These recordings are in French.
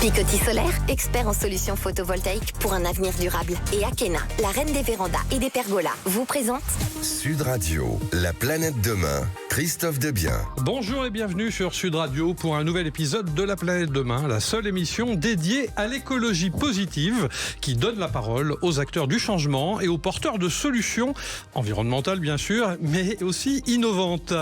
Picoty Solaire, expert en solutions photovoltaïques pour un avenir durable. Et Akena, la reine des vérandas et des pergolas, vous présente Sud Radio, la planète demain, Christophe Debien. Bonjour et bienvenue sur Sud Radio pour un nouvel épisode de La planète demain, la seule émission dédiée à l'écologie positive qui donne la parole aux acteurs du changement et aux porteurs de solutions environnementales bien sûr, mais aussi innovantes.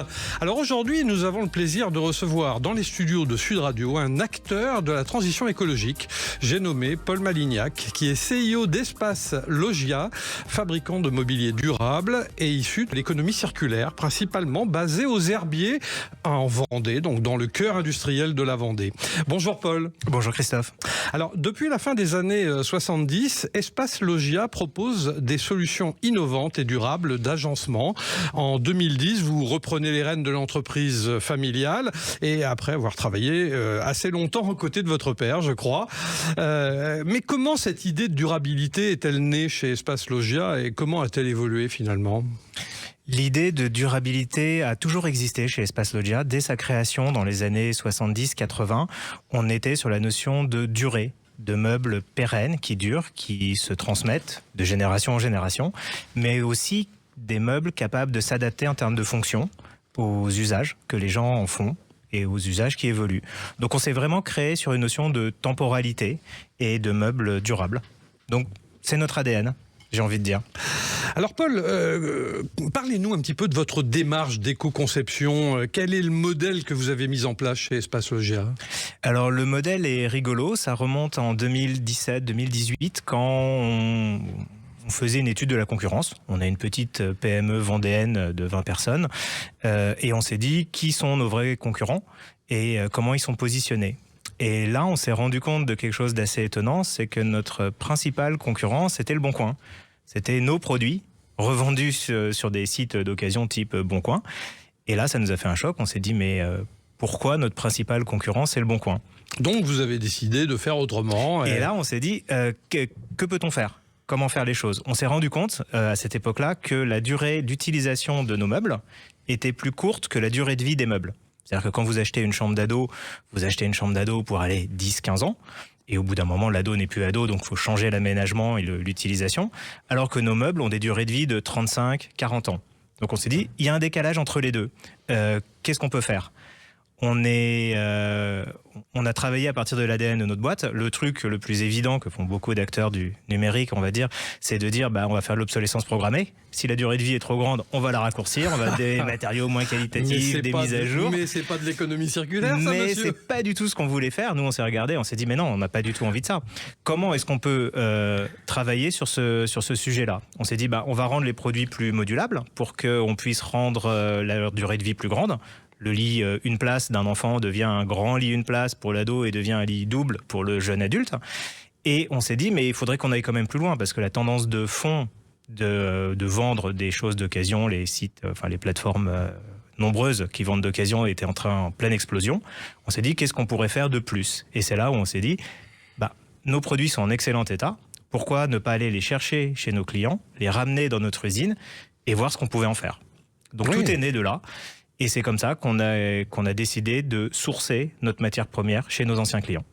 Alors aujourd'hui, nous avons le plaisir de recevoir dans les studios de Sud Radio un acteur de la transition écologique. J'ai nommé Paul Malignac, qui est CIO d'Espace Logia, fabricant de mobilier durable et issu de l'économie circulaire, principalement basé aux herbiers en Vendée, donc dans le cœur industriel de la Vendée. Bonjour Paul. Bonjour Christophe. Alors, depuis la fin des années 70, Espace Logia propose des solutions innovantes et durables d'agencement. En 2010, vous reprenez les rênes de l'entreprise familiale et après avoir travaillé assez longtemps aux côtés de votre père, je crois. Mais comment cette idée de durabilité est-elle née chez Espace Logia et comment a-t-elle évolué finalement ? L'idée de durabilité a toujours existé chez Espace Logia. Dès sa création dans les années 70-80, on était sur la notion de durée, de meubles pérennes qui durent, qui se transmettent de génération en génération, mais aussi des meubles capables de s'adapter en termes de fonction aux usages que les gens en font et aux usages qui évoluent. Donc on s'est vraiment créé sur une notion de temporalité et de meubles durables. Donc c'est notre ADN, j'ai envie de dire. Alors Paul, parlez-nous un petit peu de votre démarche d'éco-conception. Quel est le modèle que vous avez mis en place chez Espace Logia ? Alors le modèle est rigolo, ça remonte en 2017-2018 quand on faisait une étude de la concurrence. On a une petite PME vendéenne de 20 personnes et on s'est dit qui sont nos vrais concurrents et comment ils sont positionnés. Et là, on s'est rendu compte de quelque chose d'assez étonnant, c'est que notre principal concurrent, c'était le Bon Coin. C'était nos produits revendus sur des sites d'occasion type Bon Coin. Et là, ça nous a fait un choc. On s'est dit, mais pourquoi notre principal concurrent, c'est le Bon Coin ? Donc, vous avez décidé de faire autrement. Et là, on s'est dit, que peut-on faire ? Comment faire les choses ? On s'est rendu compte, à cette époque-là, que la durée d'utilisation de nos meubles était plus courte que la durée de vie des meubles. C'est-à-dire que quand vous achetez une chambre d'ado, vous achetez une chambre d'ado pour aller 10-15 ans. Et au bout d'un moment, l'ado n'est plus ado, donc il faut changer l'aménagement et l'utilisation. Alors que nos meubles ont des durées de vie de 35-40 ans. Donc on s'est dit, il y a un décalage entre les deux. Qu'est-ce qu'on peut faire ? On a travaillé à partir de l'ADN de notre boîte. Le truc le plus évident que font beaucoup d'acteurs du numérique, on va dire, c'est de dire on va faire l'obsolescence programmée. Si la durée de vie est trop grande, on va la raccourcir, on va des matériaux moins qualitatifs, des mises à jour. Mais c'est pas de l'économie circulaire, ça, mais monsieur. c'est pas du tout ce qu'on voulait faire. Nous, on s'est regardé, on s'est dit mais non, on n'a pas du tout envie de ça. Comment est-ce qu'on peut travailler sur ce sujet-là ? On s'est dit on va rendre les produits plus modulables pour qu'on puisse rendre leur durée de vie plus grande. Le lit une place d'un enfant devient un grand lit une place pour l'ado et devient un lit double pour le jeune adulte. Et on s'est dit, mais il faudrait qu'on aille quand même plus loin parce que la tendance de fond de vendre des choses d'occasion, les sites, les plateformes nombreuses qui vendent d'occasion étaient en pleine explosion. On s'est dit, qu'est-ce qu'on pourrait faire de plus ? Et c'est là où on s'est dit, nos produits sont en excellent état. Pourquoi ne pas aller les chercher chez nos clients, les ramener dans notre usine et voir ce qu'on pouvait en faire ? Donc tout est né de là. Et c'est comme ça qu'on a décidé de sourcer notre matière première chez nos anciens clients.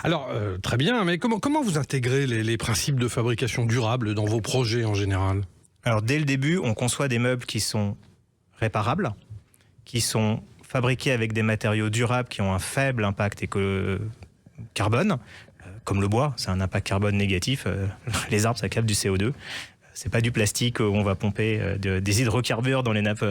Alors, très bien, mais comment vous intégrez les principes de fabrication durable dans vos projets en général ? Alors, dès le début, on conçoit des meubles qui sont réparables, qui sont fabriqués avec des matériaux durables qui ont un faible impact carbone, comme le bois, c'est un impact carbone négatif. Les arbres, ça capte du CO2. C'est pas du plastique où on va pomper des hydrocarbures dans les nappes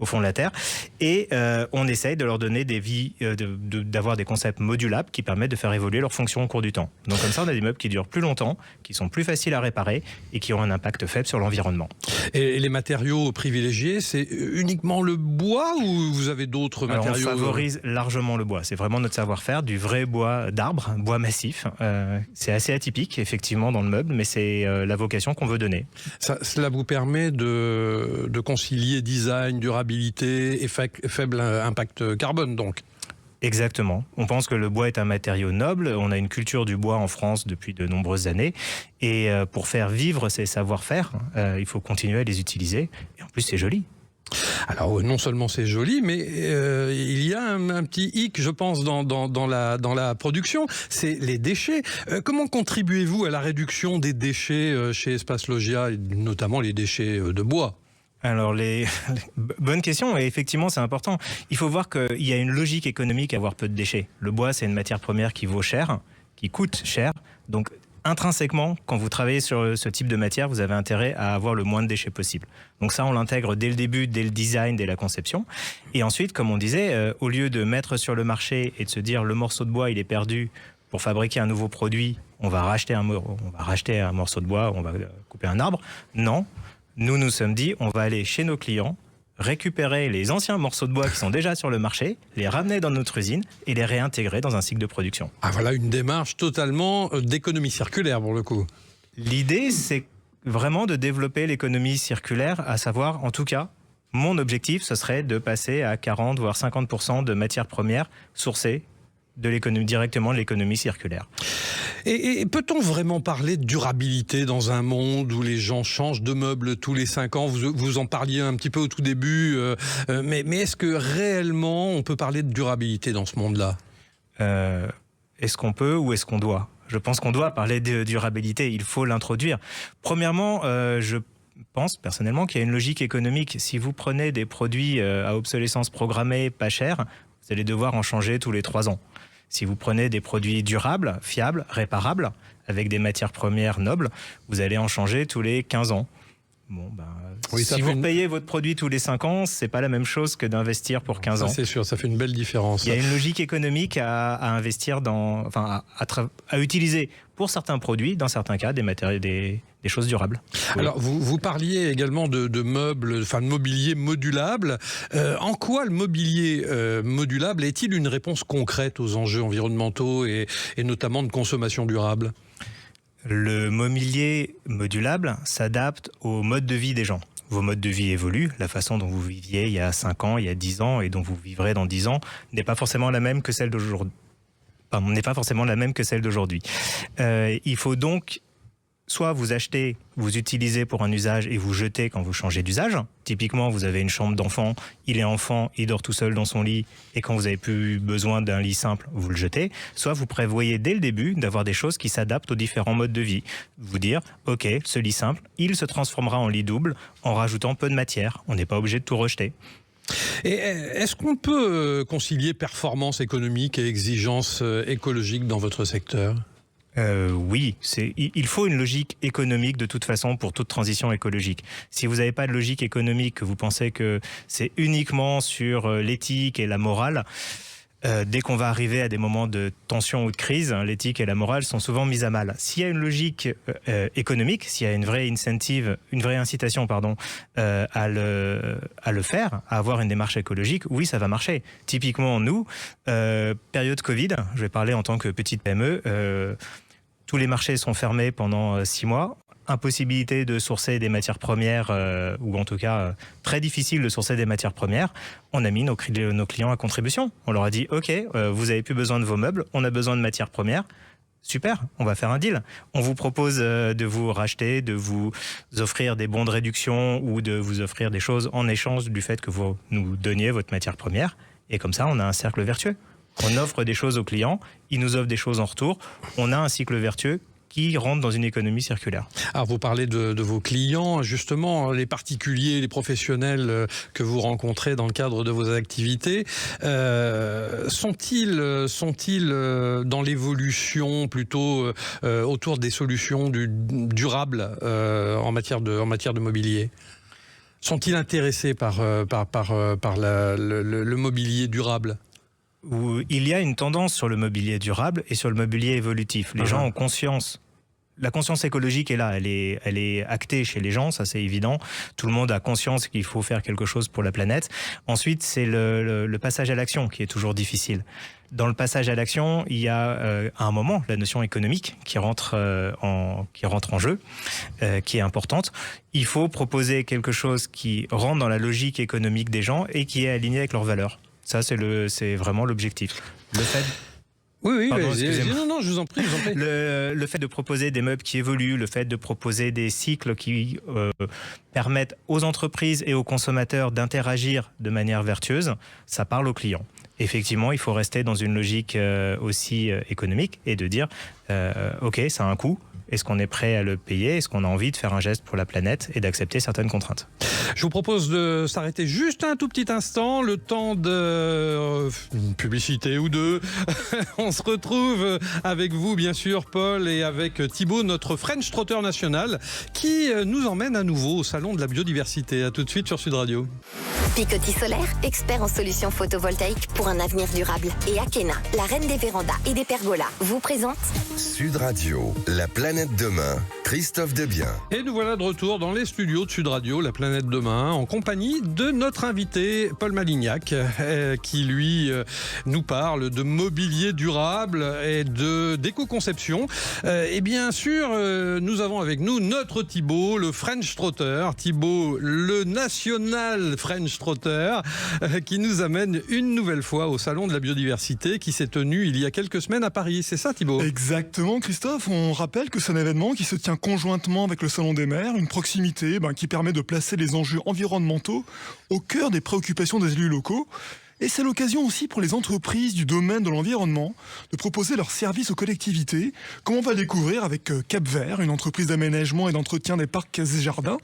au fond de la Terre. Et on essaye de leur donner des vies, d'avoir des concepts modulables qui permettent de faire évoluer leur fonction au cours du temps. Donc comme ça, on a des meubles qui durent plus longtemps, qui sont plus faciles à réparer et qui ont un impact faible sur l'environnement. Et les matériaux privilégiés, c'est uniquement le bois ou vous avez d'autres matériaux ? On favorise largement le bois. C'est vraiment notre savoir-faire, du vrai bois d'arbre, bois massif. C'est assez atypique, effectivement, dans le meuble, mais c'est la vocation qu'on veut donner. Cela vous permet de concilier design, durabilité et faible impact carbone, donc. Exactement. On pense que le bois est un matériau noble. On a une culture du bois en France depuis de nombreuses années. Et pour faire vivre ces savoir-faire, il faut continuer à les utiliser. Et en plus, c'est joli. Alors non seulement c'est joli, mais il y a un petit hic, je pense, dans la production, c'est les déchets. Comment contribuez-vous à la réduction des déchets chez Espace Logia, et notamment les déchets de bois ? Alors, bonne question, et effectivement, c'est important. Il faut voir qu'il y a une logique économique à avoir peu de déchets. Le bois, c'est une matière première qui vaut cher, qui coûte cher, donc intrinsèquement, quand vous travaillez sur ce type de matière, vous avez intérêt à avoir le moins de déchets possible. Donc ça, on l'intègre dès le début, dès le design, dès la conception. Et ensuite, comme on disait, au lieu de mettre sur le marché et de se dire le morceau de bois, il est perdu, pour fabriquer un nouveau produit, on va racheter un morceau de bois, on va couper un arbre. Non, nous sommes dit, on va aller chez nos clients, récupérer les anciens morceaux de bois qui sont déjà sur le marché, les ramener dans notre usine et les réintégrer dans un cycle de production. Ah voilà une démarche totalement d'économie circulaire pour le coup. L'idée, c'est vraiment de développer l'économie circulaire, à savoir, en tout cas, mon objectif, ce serait de passer à 40 voire 50% de matières premières sourcées directement de l'économie circulaire. Et peut-on vraiment parler de durabilité dans un monde où les gens changent de meubles tous les 5 ans ? Vous en parliez un petit peu au tout début, mais est-ce que réellement on peut parler de durabilité dans ce monde-là ? Est-ce qu'on peut ou est-ce qu'on doit ? Je pense qu'on doit parler de durabilité, il faut l'introduire. Premièrement, je pense personnellement qu'il y a une logique économique. Si vous prenez des produits à obsolescence programmée pas chers, vous allez devoir en changer tous les 3 ans. Si vous prenez des produits durables, fiables, réparables, avec des matières premières nobles, vous allez en changer tous les 15 ans. Bon, oui, si vous payez votre produit tous les 5 ans, c'est pas la même chose que d'investir pour 15 ans. C'est sûr, ça fait une belle différence. Il y a une logique économique à investir à utiliser pour certains produits, dans certains cas, des choses durables. Oui. Alors, vous parliez également de meubles, de mobilier modulable. En quoi le mobilier modulable est-il une réponse concrète aux enjeux environnementaux et notamment de consommation durable ? Le mobilier modulable s'adapte au mode de vie des gens. Vos modes de vie évoluent. La façon dont vous viviez il y a 5 ans, il y a 10 ans et dont vous vivrez dans 10 ans n'est pas forcément la même que celle d'aujourd'hui. Il faut donc soit vous achetez, vous utilisez pour un usage et vous jetez quand vous changez d'usage. Typiquement, vous avez une chambre d'enfant, il est enfant, il dort tout seul dans son lit et quand vous avez plus besoin d'un lit simple, vous le jetez. Soit vous prévoyez dès le début d'avoir des choses qui s'adaptent aux différents modes de vie. Vous dire, ok, ce lit simple, il se transformera en lit double en rajoutant peu de matière. On n'est pas obligé de tout rejeter. Et est-ce qu'on peut concilier performance économique et exigence écologique dans votre secteur ? Oui, il faut une logique économique de toute façon pour toute transition écologique. Si vous n'avez pas de logique économique, que vous pensez que c'est uniquement sur l'éthique et la morale, dès qu'on va arriver à des moments de tension ou de crise, l'éthique et la morale sont souvent mises à mal. S'il y a une logique économique, s'il y a une vraie incitation à le faire, à avoir une démarche écologique, oui, ça va marcher. Typiquement, nous, période Covid, je vais parler en tant que petite PME, tous les marchés sont fermés pendant 6 mois. Impossibilité de sourcer des matières premières, ou en tout cas très difficile de sourcer des matières premières. On a mis nos clients à contribution. On leur a dit, ok, vous n'avez plus besoin de vos meubles, on a besoin de matières premières. Super, on va faire un deal. On vous propose de vous racheter, de vous offrir des bons de réduction ou de vous offrir des choses en échange du fait que vous nous donniez votre matière première. Et comme ça, on a un cercle vertueux. On offre des choses aux clients, ils nous offrent des choses en retour. On a un cycle vertueux qui rentre dans une économie circulaire. Alors vous parlez de vos clients, justement, les particuliers, les professionnels que vous rencontrez dans le cadre de vos activités, sont-ils dans l'évolution plutôt autour des solutions durables en matière de mobilier ? Sont-ils intéressés par le mobilier durable ? Où il y a une tendance sur le mobilier durable et sur le mobilier évolutif. Les gens ont conscience. La conscience écologique est là, elle est actée chez les gens, ça c'est évident. Tout le monde a conscience qu'il faut faire quelque chose pour la planète. Ensuite, c'est le passage à l'action qui est toujours difficile. Dans le passage à l'action, il y a à un moment la notion économique qui rentre en jeu, qui est importante. Il faut proposer quelque chose qui rentre dans la logique économique des gens et qui est aligné avec leurs valeurs. Ça, c'est vraiment l'objectif. Oui, Pardon, vas-y, excusez-moi. non, je vous en prie. Le fait de proposer des meubles qui évoluent, le fait de proposer des cycles qui permettent aux entreprises et aux consommateurs d'interagir de manière vertueuse, ça parle aux clients. Effectivement, il faut rester dans une logique aussi économique et de dire ok, ça a un coût. Est-ce qu'on est prêt à le payer? Est-ce qu'on a envie de faire un geste pour la planète et d'accepter certaines contraintes? Je vous propose de s'arrêter juste un tout petit instant, le temps de une publicité ou deux. On se retrouve avec vous, bien sûr, Paul, et avec Thibaut, notre French Trotter national, qui nous emmène à nouveau au Salon de la biodiversité. À tout de suite sur Sud Radio. Picotis Solaire, expert en solutions photovoltaïques pour un avenir durable. Et Akena, la reine des vérandas et des pergolas, vous présente Sud Radio, la planète demain, Christophe Desbiens. Et nous voilà de retour dans les studios de Sud Radio, la planète demain, en compagnie de notre invité Paul Malignac, qui lui nous parle de mobilier durable et d'éco-conception. Et bien sûr, nous avons avec nous notre Thibaut, le French Trotter, Thibaut, le national French Trotter, qui nous amène une nouvelle fois au Salon de la biodiversité qui s'est tenu il y a quelques semaines à Paris. C'est ça, Thibaut? Exactement, Christophe. On rappelle que c'est un événement qui se tient conjointement avec le Salon des maires, une proximité qui permet de placer les enjeux environnementaux au cœur des préoccupations des élus locaux. Et c'est l'occasion aussi pour les entreprises du domaine de l'environnement de proposer leurs services aux collectivités, comme on va le découvrir avec Cap Vert, une entreprise d'aménagement et d'entretien des parcs et jardins.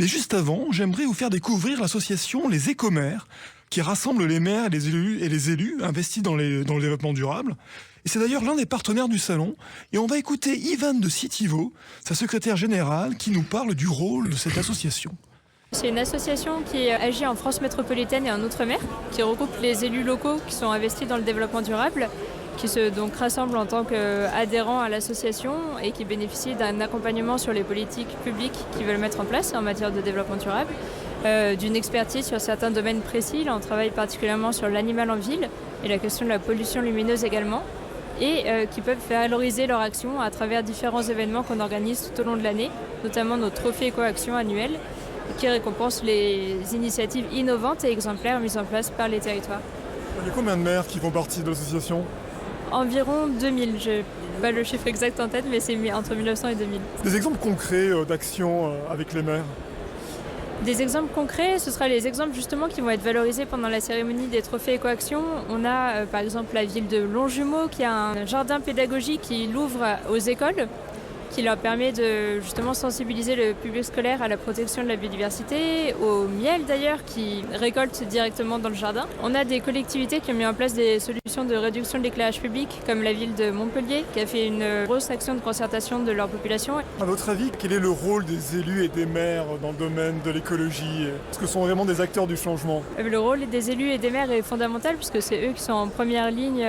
Mais juste avant, j'aimerais vous faire découvrir l'association Les Écomères, qui rassemble les maires et les élus investis dans le développement durable. Et c'est d'ailleurs l'un des partenaires du salon. Et on va écouter Yvonne de Citivo, sa secrétaire générale, qui nous parle du rôle de cette association. C'est une association qui agit en France métropolitaine et en Outre-mer, qui regroupe les élus locaux qui sont investis dans le développement durable, qui se donc rassemblent en tant qu'adhérents à l'association et qui bénéficient d'un accompagnement sur les politiques publiques qu'ils veulent mettre en place en matière de développement durable, d'une expertise sur certains domaines précis. Là, on travaille particulièrement sur l'animal en ville et la question de la pollution lumineuse également, et qui peuvent valoriser leur action à travers différents événements qu'on organise tout au long de l'année, notamment nos trophées éco-action annuels, qui récompensent les initiatives innovantes et exemplaires mises en place par les territoires. Il y a combien de maires qui font partie de l'association ? Environ 2000, je n'ai pas le chiffre exact en tête, mais c'est entre 1900 et 2000. Des exemples concrets d'actions avec les maires ? Des exemples concrets, ce sera les exemples justement qui vont être valorisés pendant la cérémonie des trophées éco-action. On a par exemple la ville de Longjumeau qui a un jardin pédagogique qui l'ouvre aux écoles, qui leur permet de justement sensibiliser le public scolaire à la protection de la biodiversité, au miel d'ailleurs, qui récolte directement dans le jardin. On a des collectivités qui ont mis en place des solutions de réduction de l'éclairage public, comme la ville de Montpellier, qui a fait une grosse action de concertation de leur population. À votre avis, quel est le rôle des élus et des maires dans le domaine de l'écologie ? Est-ce que ce sont vraiment des acteurs du changement ? Le rôle des élus et des maires est fondamental, puisque c'est eux qui sont en première ligne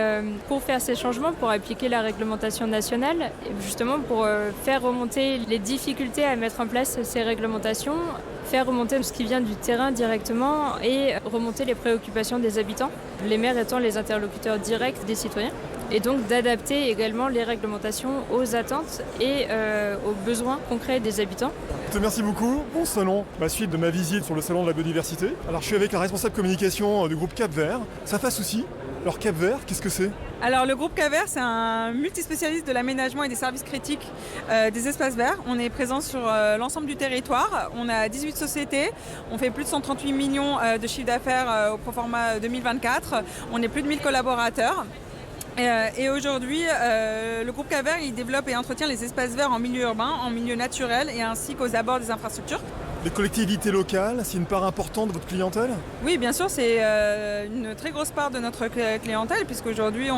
pour faire ces changements, pour appliquer la réglementation nationale, et justement pour faire remonter les difficultés à mettre en place ces réglementations, faire remonter ce qui vient du terrain directement et remonter les préoccupations des habitants, les maires étant les interlocuteurs directs des citoyens, et donc d'adapter également les réglementations aux attentes et aux besoins concrets des habitants. Merci beaucoup. Bon salon, ma suite de ma visite sur le salon de la biodiversité. Alors je suis avec la responsable communication du groupe Cap Vert, Safa Soussi. Alors Cap Vert, qu'est-ce que c'est ? Alors le groupe Cap Vert, c'est un multispécialiste de l'aménagement et des services critiques des espaces verts. On est présent sur l'ensemble du territoire. On a 18 sociétés. On fait plus de 138 millions de chiffre d'affaires au proforma 2024. On est plus de 1000 collaborateurs. Et aujourd'hui, le groupe Cap Vert, il développe et entretient les espaces verts en milieu urbain, en milieu naturel et ainsi qu'aux abords des infrastructures. Les collectivités locales, c'est une part importante de votre clientèle ? Oui, bien sûr, c'est une très grosse part de notre clientèle puisqu'aujourd'hui,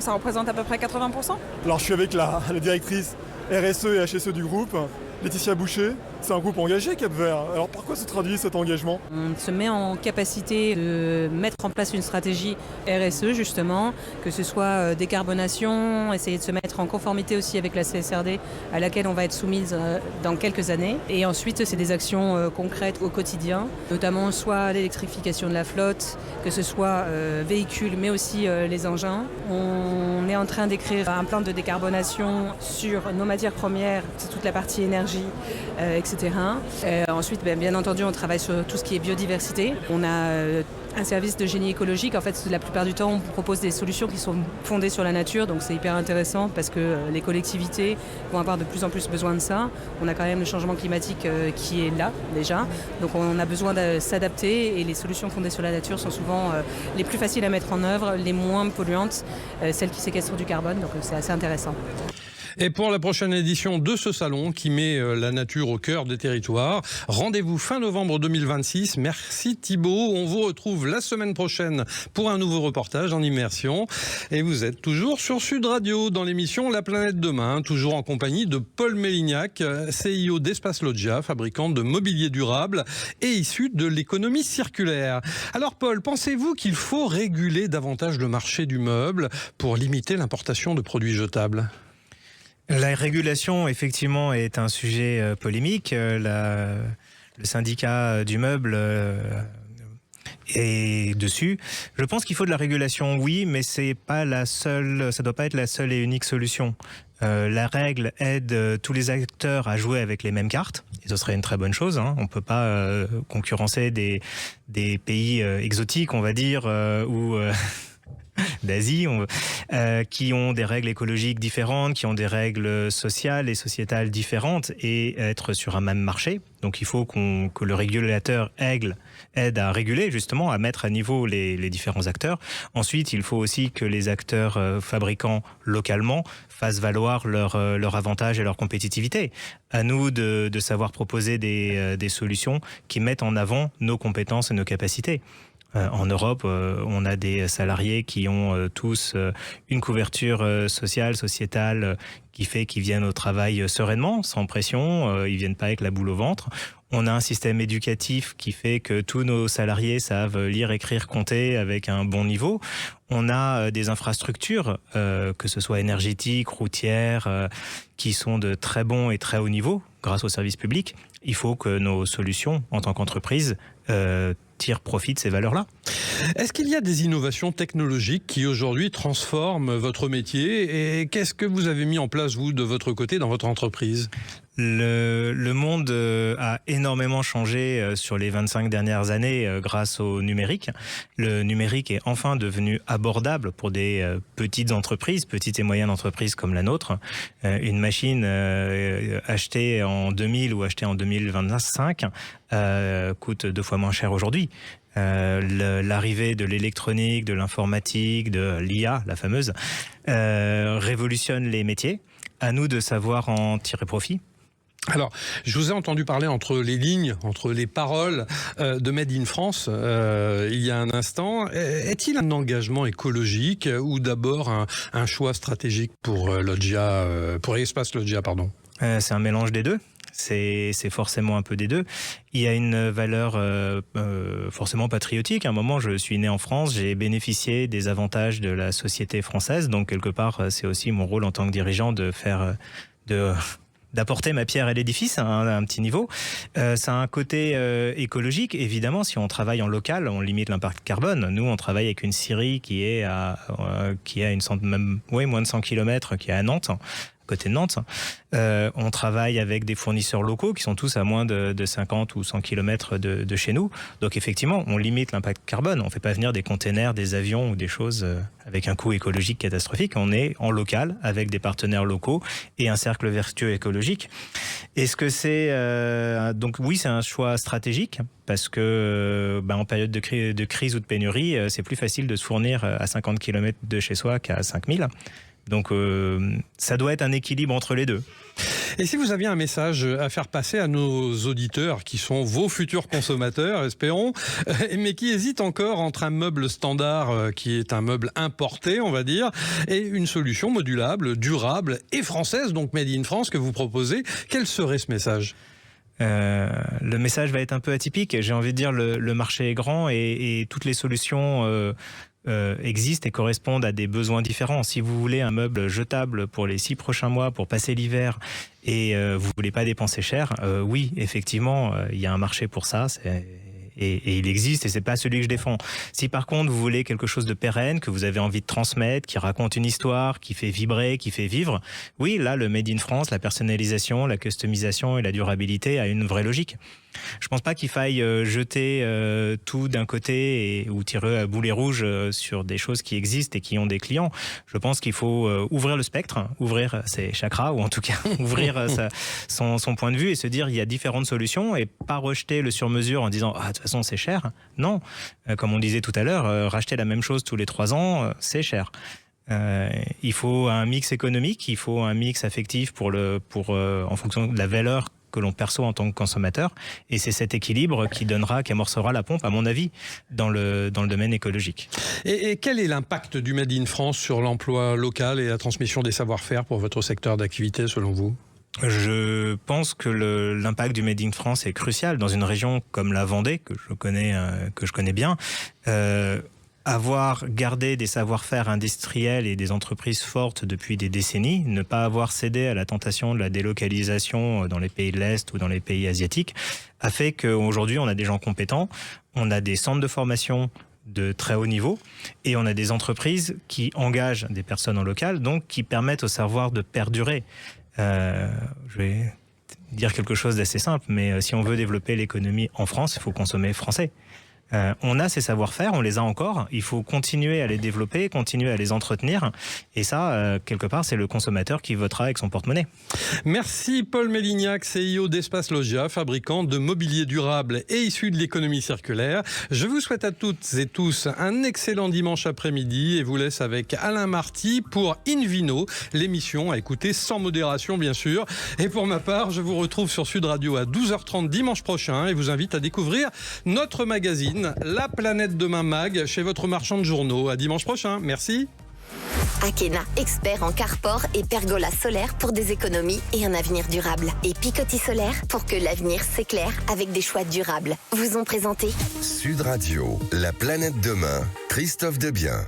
ça représente à peu près 80%. Alors je suis avec la directrice RSE et HSE du groupe, Laetitia Boucher. C'est un groupe engagé, Cap Vert. Alors par quoi se traduit cet engagement ? On se met en capacité de mettre en place une stratégie RSE justement, que ce soit décarbonation, essayer de se mettre en conformité aussi avec la CSRD à laquelle on va être soumise dans quelques années. Et ensuite, c'est des actions concrètes au quotidien, notamment soit l'électrification de la flotte, que ce soit véhicules, mais aussi les engins. On est en train d'écrire un plan de décarbonation sur nos matières premières, c'est toute la partie énergie, etc. etc. Ensuite, bien entendu, on travaille sur tout ce qui est biodiversité. On a un service de génie écologique. En fait, la plupart du temps, on propose des solutions qui sont fondées sur la nature, donc c'est hyper intéressant parce que les collectivités vont avoir de plus en plus besoin de ça. On a quand même le changement climatique qui est là déjà, donc on a besoin de s'adapter et les solutions fondées sur la nature sont souvent les plus faciles à mettre en œuvre, les moins polluantes, celles qui séquestrent du carbone, donc c'est assez intéressant. Et pour la prochaine édition de ce salon qui met la nature au cœur des territoires, rendez-vous fin novembre 2026. Merci Thibaut. On vous retrouve la semaine prochaine pour un nouveau reportage en immersion. Et vous êtes toujours sur Sud Radio dans l'émission La Planète Demain, toujours en compagnie de Paul Mélignac, CIO d'Espace Loggia, fabricant de mobilier durable et issu de l'économie circulaire. Alors Paul, pensez-vous qu'il faut réguler davantage le marché du meuble pour limiter l'importation de produits jetables ? La régulation, effectivement, est un sujet polémique. Le syndicat du meuble est dessus. Je pense qu'il faut de la régulation, oui, mais c'est pas la seule, ça doit pas être la seule et unique solution. La règle aide tous les acteurs à jouer avec les mêmes cartes, et ce serait une très bonne chose. On ne peut pas concurrencer des pays exotiques, on va dire, ou... d'Asie, qui ont des règles écologiques différentes, qui ont des règles sociales et sociétales différentes et être sur un même marché. Donc il faut que le régulateur aide à réguler, justement, à mettre à niveau les différents acteurs. Ensuite, il faut aussi que les acteurs fabricants localement fassent valoir leur avantage et leur compétitivité. À nous de savoir proposer des solutions qui mettent en avant nos compétences et nos capacités. En Europe, on a des salariés qui ont tous une couverture sociale, sociétale, qui fait qu'ils viennent au travail sereinement, sans pression, ils viennent pas avec la boule au ventre. On a un système éducatif qui fait que tous nos salariés savent lire, écrire, compter avec un bon niveau. On a des infrastructures, que ce soit énergétiques, routières, qui sont de très bon et très haut niveau grâce aux services publics. Il faut que nos solutions, en tant qu'entreprise, tirent profit de ces valeurs-là. Est-ce qu'il y a des innovations technologiques qui aujourd'hui transforment votre métier et qu'est-ce que vous avez mis en place, vous, de votre côté, dans votre entreprise ? Le monde a énormément changé sur les 25 dernières années grâce au numérique. Le numérique est enfin devenu abordable pour des petites entreprises, petites et moyennes entreprises comme la nôtre. Une machine achetée en 2000 ou achetée en 2025 coûte 2 fois moins cher aujourd'hui. L'arrivée de l'électronique, de l'informatique, de l'IA, la fameuse, révolutionne les métiers. À nous de savoir en tirer profit. Alors, je vous ai entendu parler entre les lignes, entre les paroles de Made in France il y a un instant. Est-il un engagement écologique ou d'abord un choix stratégique pour Loggia, pour Espace Loggia, pardon ? C'est un mélange des deux. C'est forcément un peu des deux. Il y a une valeur forcément patriotique. À un moment, je suis né en France, j'ai bénéficié des avantages de la société française. Donc, quelque part, c'est aussi mon rôle en tant que dirigeant d'apporter ma pierre à l'édifice à un petit niveau. Ça a un côté écologique. Évidemment, si on travaille en local, on limite l'impact carbone. Nous, on travaille avec une scierie qui est à moins de 100 km, qui est à Nantes, côté de Nantes. On travaille avec des fournisseurs locaux qui sont tous à moins de 50 ou 100 km de chez nous. Donc effectivement, on limite l'impact carbone. On ne fait pas venir des containers, des avions ou des choses avec un coût écologique catastrophique. On est en local avec des partenaires locaux et un cercle vertueux écologique. Est-ce que c'est... donc oui, c'est un choix stratégique parce que en période de crise ou de pénurie, c'est plus facile de se fournir à 50 km de chez soi qu'à 5000. Donc ça doit être un équilibre entre les deux. Et si vous aviez un message à faire passer à nos auditeurs qui sont vos futurs consommateurs, espérons, mais qui hésitent encore entre un meuble standard qui est un meuble importé, on va dire, et une solution modulable, durable et française, donc Made in France que vous proposez, quel serait ce message ? Le message va être un peu atypique. J'ai envie de dire le marché est grand et toutes les solutions existent et correspondent à des besoins différents. Si vous voulez un meuble jetable pour les 6 prochains mois, pour passer l'hiver, et vous voulez pas dépenser cher, oui, effectivement, il y a un marché pour ça. Et il existe, et c'est pas celui que je défends. Si par contre vous voulez quelque chose de pérenne, que vous avez envie de transmettre, qui raconte une histoire, qui fait vibrer, qui fait vivre, oui, là, le Made in France, la personnalisation, la customisation et la durabilité a une vraie logique. Je pense pas qu'il faille jeter tout d'un côté ou tirer à boulet rouge sur des choses qui existent et qui ont des clients. Je pense qu'il faut ouvrir le spectre, ouvrir ses chakras, ou en tout cas ouvrir son point de vue et se dire il y a différentes solutions et pas rejeter le sur-mesure en disant « Ah, de toute façon, c'est cher ». Non, comme on disait tout à l'heure, racheter la même chose tous les 3 ans, c'est cher. Il faut un mix économique, il faut un mix affectif en fonction de la valeur que l'on perçoit en tant que consommateur, et c'est cet équilibre qui amorcera la pompe, à mon avis, dans le domaine écologique. Et quel est l'impact du Made in France sur l'emploi local et la transmission des savoir-faire pour votre secteur d'activité, selon vous ? Je pense que l'impact du Made in France est crucial dans une région comme la Vendée, que je connais bien. Avoir gardé des savoir-faire industriels et des entreprises fortes depuis des décennies, ne pas avoir cédé à la tentation de la délocalisation dans les pays de l'Est ou dans les pays asiatiques, a fait qu'aujourd'hui on a des gens compétents, on a des centres de formation de très haut niveau et on a des entreprises qui engagent des personnes en local, donc qui permettent au savoir de perdurer. Je vais dire quelque chose d'assez simple, mais si on veut développer l'économie en France, il faut consommer français. On a ces savoir-faire, on les a encore, il faut continuer à les développer, continuer à les entretenir, et ça, quelque part, c'est le consommateur qui votera avec son porte-monnaie. Merci Paul Mélignac, CIO d'Espace Logia, fabricant de mobilier durable et issu de l'économie circulaire. Je vous souhaite à toutes et tous un excellent dimanche après-midi et vous laisse avec Alain Marty pour Invino, l'émission à écouter sans modération bien sûr. Et pour ma part, je vous retrouve sur Sud Radio à 12h30 dimanche prochain et vous invite à découvrir notre magazine La Planète Demain Mag chez votre marchand de journaux. À dimanche prochain. Merci. Akena, expert en carport et pergola solaire pour des économies et un avenir durable. Et Picoty Solaire pour que l'avenir s'éclaire avec des choix durables. Vous ont présenté Sud Radio, La Planète Demain, Christophe Debien.